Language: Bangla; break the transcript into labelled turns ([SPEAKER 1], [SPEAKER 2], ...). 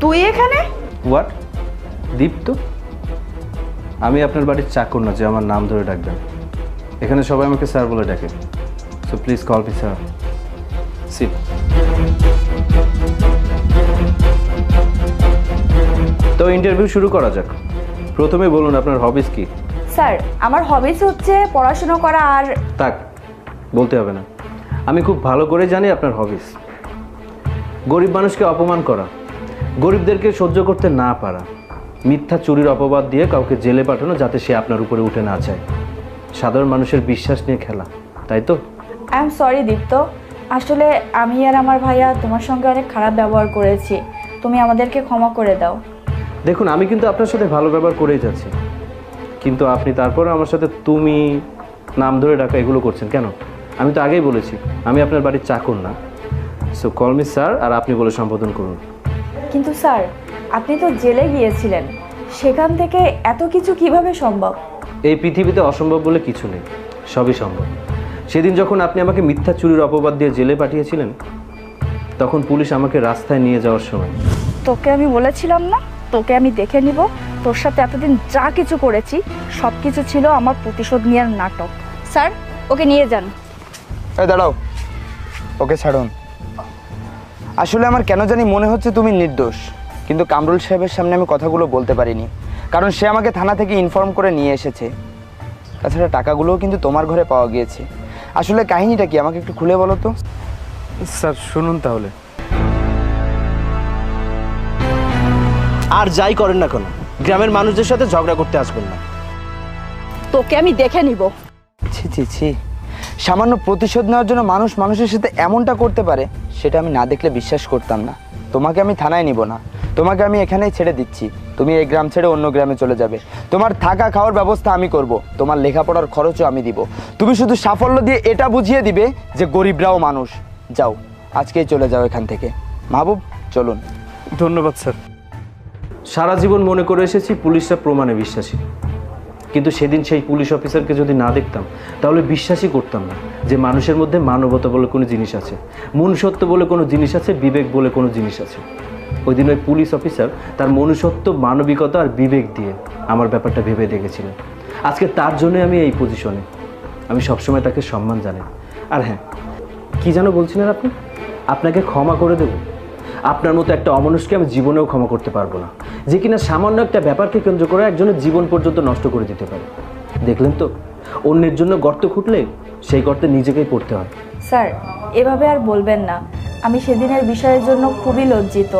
[SPEAKER 1] তুই এখানে?
[SPEAKER 2] হোয়াট? দীপ্ত? আমি আপনার বাড়ির চাকর না যে আমার নাম ধরে ডাকবেন। এখানে সবাই আমাকে স্যার বলে ডাকে। So please call me sir. Sit. তো ইন্টারভিউ শুরু করা যাক। প্রথমে বলুন আপনার হবিস কি?
[SPEAKER 1] স্যার, আমার হবিস হচ্ছে পড়াশোনা করা আর
[SPEAKER 2] থাক, বলতে হবে না। আমি খুব ভালো করে জানি আপনার হবিস গরিব মানুষকে অপমান করা, গরিবদেরকে সহ্য করতে না পারা, মিথ্যা চুরির অপবাদ দিয়ে কাউকে জেলে পাঠানো যাতে সে আপনার উপরে উঠে না যায়, সাধারণ মানুষের বিশ্বাস নিয়ে খেলা, তাই তো?
[SPEAKER 1] আই এম সরি দীপ্ত, আসলে আমি আর আমার ভাইয়া তোমার সঙ্গে অনেক খারাপ ব্যবহার করেছি, তুমি আমাদেরকে ক্ষমা করে দাও।
[SPEAKER 2] দেখুন, আমি কিন্তু আপনার সাথে ভালো ব্যবহার করেই যাচ্ছি, কিন্তু আপনি তারপরে আমার সাথে তুমি, নাম ধরে ডাকা এগুলো করছেন কেন? আমি তো আগেই বলেছি আমি আপনার বাড়ির চাকর না। সো কল মি স্যার, আর আপনি বলে সম্বোধন করুন।
[SPEAKER 1] কিন্তু স্যার, আপনি তো জেলে গিয়েছিলেন, সেখান থেকে এত কিছু কিভাবে সম্ভব?
[SPEAKER 2] এই পৃথিবীতে অসম্ভব বলে কিছু নেই, সবই সম্ভব। সেদিন যখন আপনি আমাকে মিথ্যা চুরির অপবাদ দিয়ে জেলে পাঠিয়েছিলেন, তখন পুলিশ আমাকে রাস্তায় নিয়ে যাওয়ার সময়
[SPEAKER 1] তোকে আমি বলেছিলাম না তোকে আমি দেখে নিব, তোর সাথে এতদিন যা কিছু করেছি সব কিছু ছিল আমার প্রতিশোধ নেওয়ার নাটক। স্যার, ওকে নিয়ে যান।
[SPEAKER 3] এই দাঁড়াও, ওকে ছাড়ুন। আসলে আমার কেন জানি মনে হচ্ছে তুমি নির্দোষ, কিন্তু কামরুল সাহেবের সামনে আমি কথাগুলো বলতে পারিনি, কারণ সে আমাকে থানা থেকে ইনফর্ম করে নিয়ে এসেছে। তাছাড়া টাকাগুলোও কিন্তু তোমার ঘরে পাওয়া গিয়েছে। আসলে কাহিনীটা কি আমাকে একটু খুলে বলো তো।
[SPEAKER 2] স্যার শুনুন তাহলে। আর যাই করেন না কেন, গ্রামের মানুষদের সাথে ঝগড়া করতে আসবেন না।
[SPEAKER 1] তোকে আমি দেখে নিব।
[SPEAKER 3] ছি ছি ছি, সামান্য প্রতিশোধ নেওয়ার জন্য মানুষ মানুষের সাথে এমনটা করতে পারে, সেটা আমি না দেখলে বিশ্বাস করতাম না। তোমাকে আমি থানায় নিব না, তোমাকে আমি এখানেই ছেড়ে দিচ্ছি। তুমি এই গ্রাম ছেড়ে অন্য গ্রামে চলে যাবে। তোমার থাকা খাওয়ার ব্যবস্থা আমি করব, তোমার লেখাপড়ার খরচও আমি দিব। তুমি শুধু সাফল্য দিয়ে এটা বুঝিয়ে দিবে যে গরিবরাও মানুষ। যাও, আজকেই চলে যাও এখান থেকে। মাহবুব, চলুন।
[SPEAKER 2] ধন্যবাদ স্যার। সারা জীবন মনে করে এসেছি পুলিশরা প্রমাণে বিশ্বাসী, কিন্তু সেদিন সেই পুলিশ অফিসারকে যদি না দেখতাম তাহলে বিশ্বাসই করতাম না যে মানুষের মধ্যে মানবতা বলে কোনো জিনিস আছে, মনুষ্যত্ব বলে কোনো জিনিস আছে, বিবেক বলে কোনো জিনিস আছে। ওই দিন ওই পুলিশ অফিসার তার মনুষ্যত্ব, মানবিকতা আর বিবেক দিয়ে আমার ব্যাপারটা ভেবে দেখেছিলেন। আজকে তার জন্যই আমি এই পজিশনে। আমি সবসময় তাকে সম্মান জানাই। আর হ্যাঁ, কী যেন বলছিলেন আপনি? আপনাকে ক্ষমা করে দেব? আপনার মতো একটা অমানুষকে আমি জীবনেও ক্ষমা করতে পারবো না, যে কিনা সামান্য একটা ব্যাপারকে কেন্দ্র করে একজনের জীবন পর্যন্ত নষ্ট করে দিতে পারে। দেখলেন তো, অন্যের জন্য গর্ত খুঁটলে সেই গর্তে নিজেকেই পড়তে হয়।
[SPEAKER 1] স্যার, এভাবে আর বলবেন না, আমি সেদিনের বিষয়ের জন্য খুবই লজ্জিত।